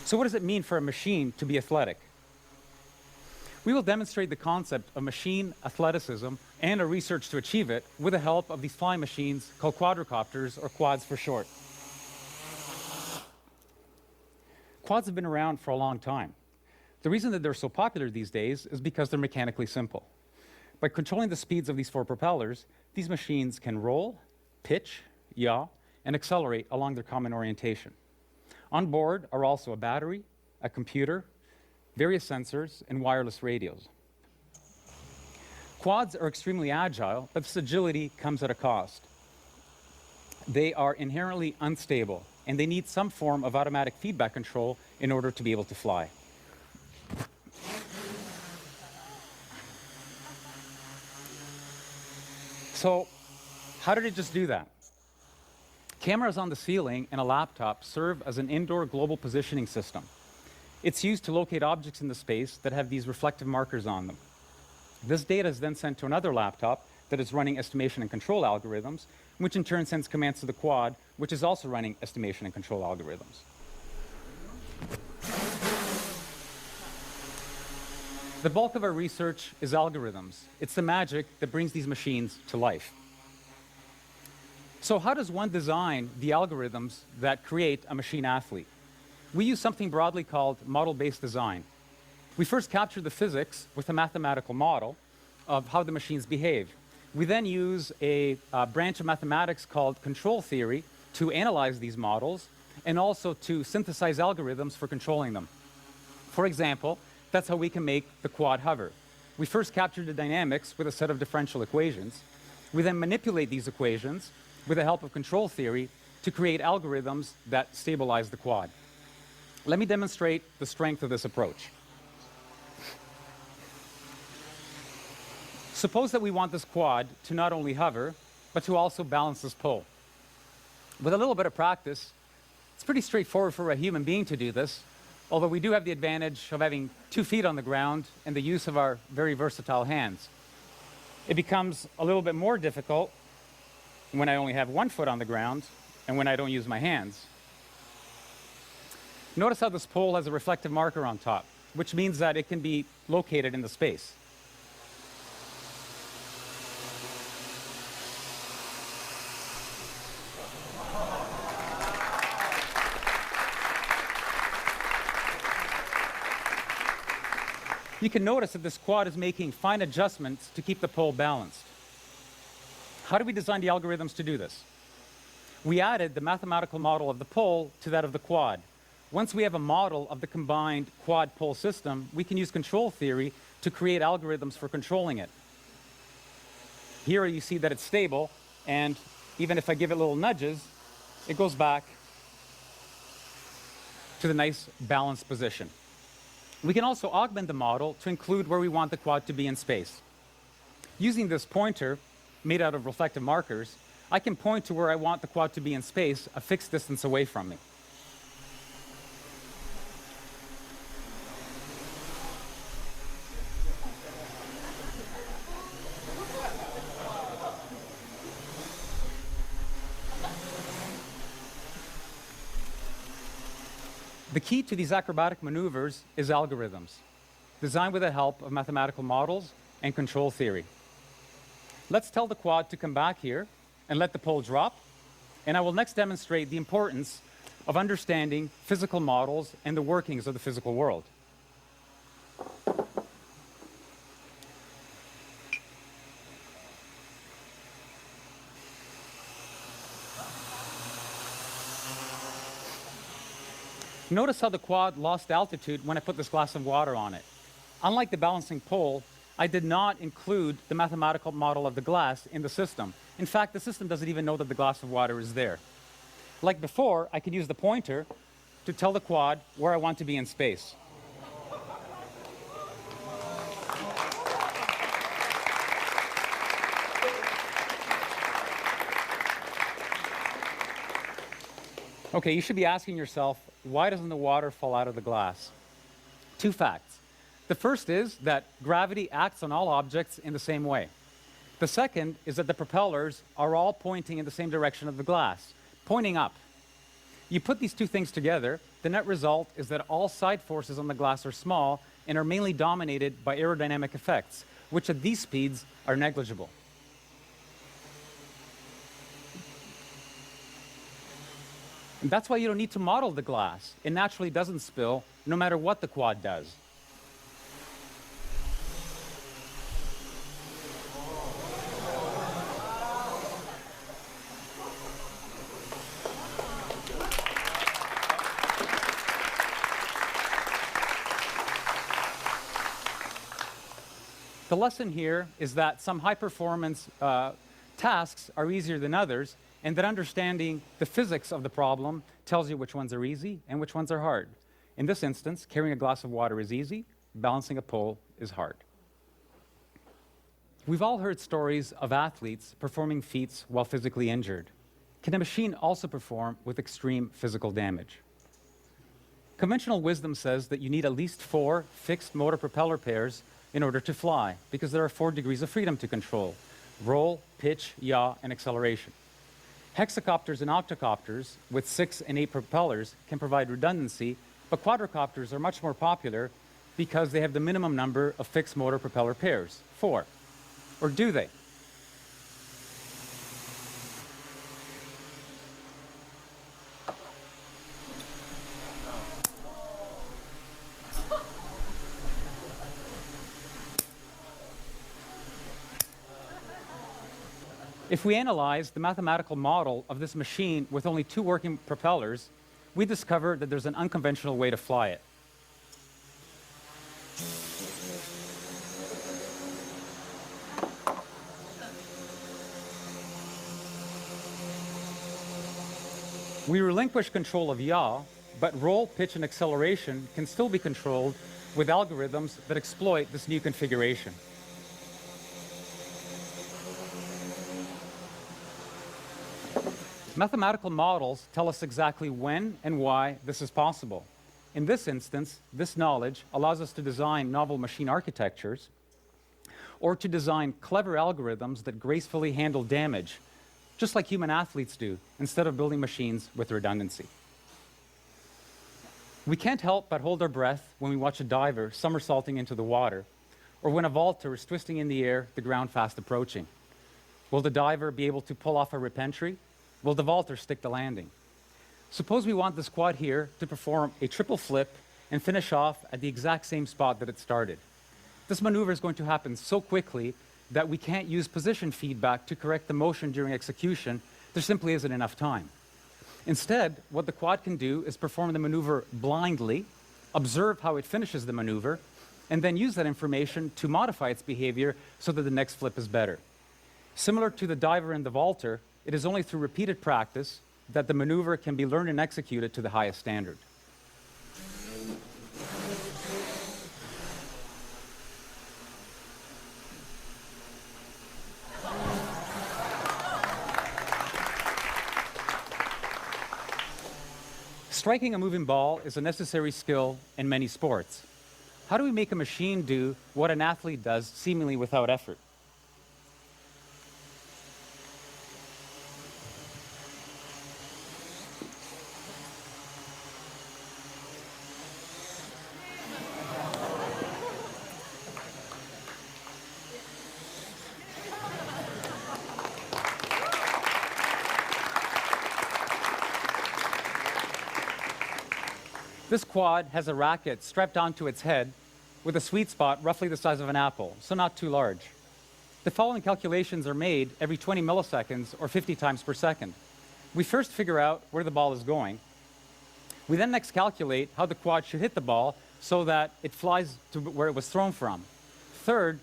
So what does it mean for a machine to be athletic? We will demonstrate the concept of machine athleticism and our research to achieve it with the help of these flying machines called quadricopters, or quads for short. Quads have been around for a long time. The reason that they're so popular these days is because they're mechanically simple. By controlling the speeds of these four propellers, these machines can roll, pitch, yaw, and accelerate along their common orientation. On board are also a battery, a computer, various sensors, and wireless radios. Quads are extremely agile, but this agility comes at a cost. They are inherently unstable, and they need some form of automatic feedback control in order to be able to fly. So, how did it just do that? Cameras on the ceiling and a laptop serve as an indoor global positioning system. It's used to locate objects in the space that have these reflective markers on them. This data is then sent to another laptop that is running estimation and control algorithms, which in turn sends commands to the quad, which is also running estimation and control algorithms. The bulk of our research is algorithms. It's the magic that brings these machines to life. So how does one design the algorithms that create a machine athlete? We use something broadly called model-based design. We first capture the physics with a mathematical model of how the machines behave. We then use a branch of mathematics called control theory to analyze these models and also to synthesize algorithms for controlling them. For example, that's how we can make the quad hover. We first capture the dynamics with a set of differential equations. We then manipulate these equations with the help of control theory to create algorithms that stabilize the quad. Let me demonstrate the strength of this approach. Suppose that we want this quad to not only hover, but to also balance this pole. With a little bit of practice, it's pretty straightforward for a human being to do this, although we do have the advantage of having 2 feet on the ground and the use of our very versatile hands. It becomes a little bit more difficult when I only have 1 foot on the ground and when I don't use my hands. Notice how this pole has a reflective marker on top, which means that it can be located in the space. You can notice that this quad is making fine adjustments to keep the pole balanced. How do we design the algorithms to do this? We added the mathematical model of the pole to that of the quad. Once we have a model of the combined quad-pole system, we can use control theory to create algorithms for controlling it. Here you see that it's stable, and even if I give it little nudges, it goes back to the nice balanced position. We can also augment the model to include where we want the quad to be in space. Using this pointer, made out of reflective markers, I can point to where I want the quad to be in space, a fixed distance away from me. The key to these acrobatic maneuvers is algorithms, designed with the help of mathematical models and control theory. Let's tell the quad to come back here and let the pole drop, and I will next demonstrate the importance of understanding physical models and the workings of the physical world. Notice how the quad lost altitude when I put this glass of water on it. Unlike the balancing pole, I did not include the mathematical model of the glass in the system. In fact, the system doesn't even know that the glass of water is there. Like before, I could use the pointer to tell the quad where I want to be in space. Okay, you should be asking yourself, why doesn't the water fall out of the glass? 2 facts. The first is that gravity acts on all objects in the same way. The second is that the propellers are all pointing in the same direction of the glass, pointing up. You put these two things together, the net result is that all side forces on the glass are small and are mainly dominated by aerodynamic effects, which at these speeds are negligible. And that's why you don't need to model the glass. It naturally doesn't spill, no matter what the quad does. The lesson here is that some high-performance tasks are easier than others, and that understanding the physics of the problem tells you which ones are easy and which ones are hard. In this instance, carrying a glass of water is easy, balancing a pole is hard. We've all heard stories of athletes performing feats while physically injured. Can a machine also perform with extreme physical damage? Conventional wisdom says that you need at least 4 fixed motor propeller pairs in order to fly, because there are 4 degrees of freedom to control: roll, pitch, yaw, and acceleration. Hexacopters and octocopters with 6 and 8 propellers can provide redundancy, but quadrocopters are much more popular because they have the minimum number of fixed motor propeller pairs, 4. Or do they? If we analyze the mathematical model of this machine with only 2 working propellers, we discover that there's an unconventional way to fly it. We relinquish control of yaw, but roll, pitch, and acceleration can still be controlled with algorithms that exploit this new configuration. Mathematical models tell us exactly when and why this is possible. In this instance, this knowledge allows us to design novel machine architectures or to design clever algorithms that gracefully handle damage, just like human athletes do, instead of building machines with redundancy. We can't help but hold our breath when we watch a diver somersaulting into the water, or when a vaulter is twisting in the air, the ground fast approaching. Will the diver be able to pull off a repentry? Will the vaulter stick the landing? Suppose we want this quad here to perform a triple flip and finish off at the exact same spot that it started. This maneuver is going to happen so quickly that we can't use position feedback to correct the motion during execution. There simply isn't enough time. Instead, what the quad can do is perform the maneuver blindly, observe how it finishes the maneuver, and then use that information to modify its behavior so that the next flip is better. Similar to the diver and the vaulter, it is only through repeated practice that the maneuver can be learned and executed to the highest standard. Striking a moving ball is a necessary skill in many sports. How do we make a machine do what an athlete does seemingly without effort? This quad has a racket strapped onto its head with a sweet spot roughly the size of an apple, so not too large. The following calculations are made every 20 milliseconds or 50 times per second. We first figure out where the ball is going. We then next calculate how the quad should hit the ball so that it flies to where it was thrown from. Third,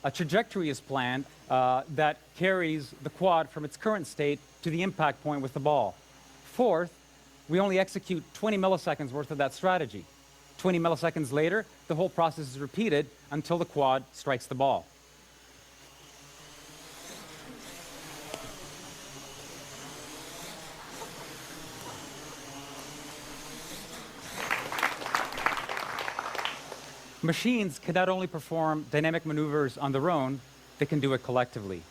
a trajectory is planned that carries the quad from its current state to the impact point with the ball. Fourth, we only execute 20 milliseconds worth of that strategy. 20 milliseconds later, the whole process is repeated until the quad strikes the ball. Machines can not only perform dynamic maneuvers on their own, they can do it collectively.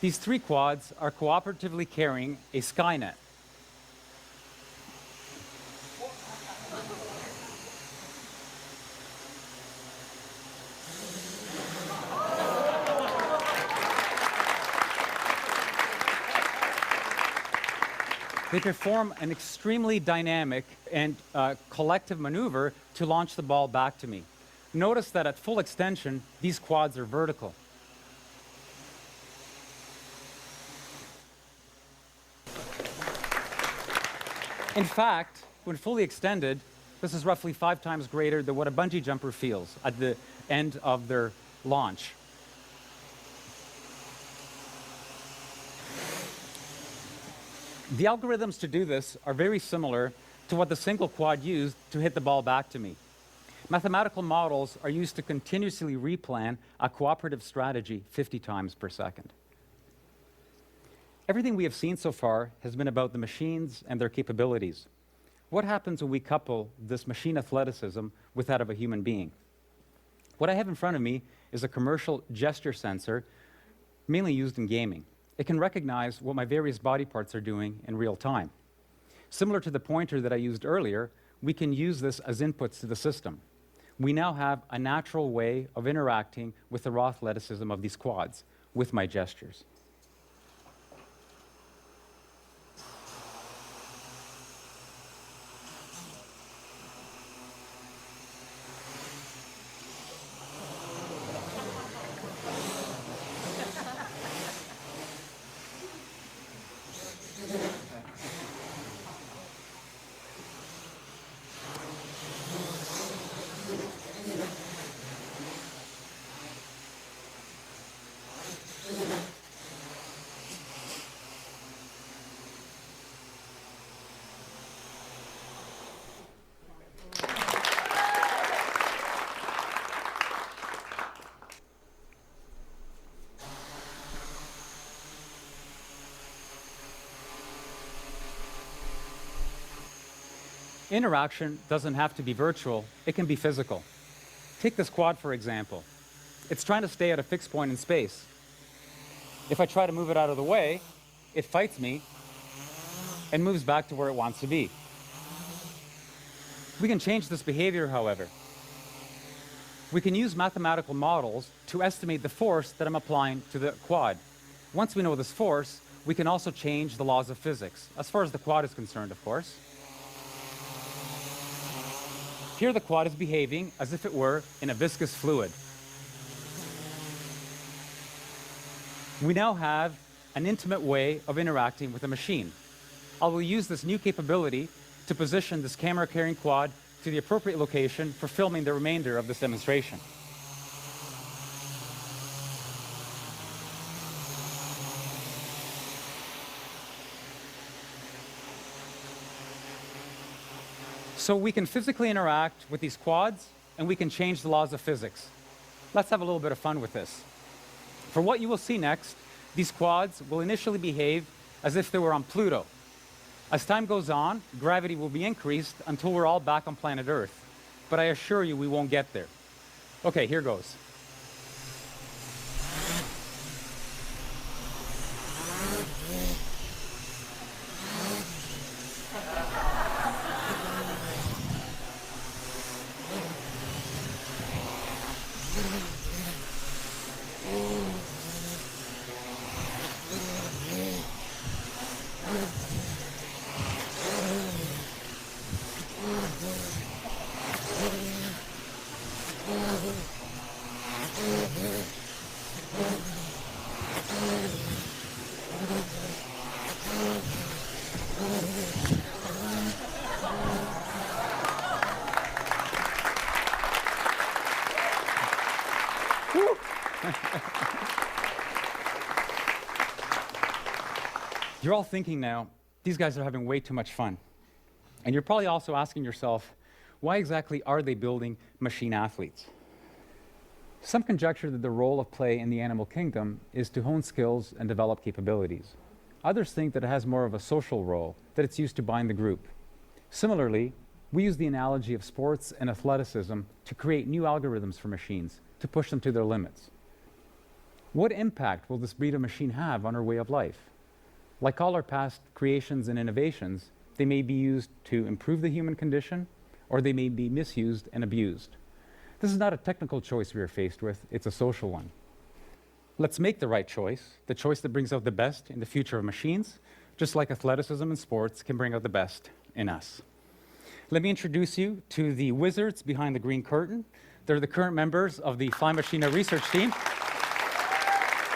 These 3 quads are cooperatively carrying a Skynet. They perform an extremely dynamic and collective maneuver to launch the ball back to me. Notice that at full extension, these quads are vertical. In fact, when fully extended, this is roughly 5 times greater than what a bungee jumper feels at the end of their launch. The algorithms to do this are very similar to what the single quad used to hit the ball back to me. Mathematical models are used to continuously replan a cooperative strategy 50 times per second. Everything we have seen so far has been about the machines and their capabilities. What happens when we couple this machine athleticism with that of a human being? What I have in front of me is a commercial gesture sensor, mainly used in gaming. It can recognize what my various body parts are doing in real time. Similar to the pointer that I used earlier, we can use this as inputs to the system. We now have a natural way of interacting with the raw athleticism of these quads with my gestures. Interaction doesn't have to be virtual, it can be physical. Take this quad, for example. It's trying to stay at a fixed point in space. If I try to move it out of the way, it fights me and moves back to where it wants to be. We can change this behavior, however. We can use mathematical models to estimate the force that I'm applying to the quad. Once we know this force, we can also change the laws of physics, as far as the quad is concerned, of course. Here the quad is behaving as if it were in a viscous fluid. We now have an intimate way of interacting with a machine. I will use this new capability to position this camera-carrying quad to the appropriate location for filming the remainder of this demonstration. So we can physically interact with these quads, and we can change the laws of physics. Let's have a little bit of fun with this. For what you will see next, these quads will initially behave as if they were on Pluto. As time goes on, gravity will be increased until we're all back on planet Earth. But I assure you we won't get there. Okay, here goes. You're all thinking now, these guys are having way too much fun. And you're probably also asking yourself, why exactly are they building machine athletes? Some conjecture that the role of play in the animal kingdom is to hone skills and develop capabilities. Others think that it has more of a social role, that it's used to bind the group. Similarly, we use the analogy of sports and athleticism to create new algorithms for machines, to push them to their limits. What impact will this breed of machine have on our way of life? Like all our past creations and innovations, they may be used to improve the human condition, or they may be misused and abused. This is not a technical choice we are faced with, it's a social one. Let's make the right choice, the choice that brings out the best in the future of machines, just like athleticism and sports can bring out the best in us. Let me introduce you to the wizards behind the green curtain. They're the current members of the Fly Machina research team.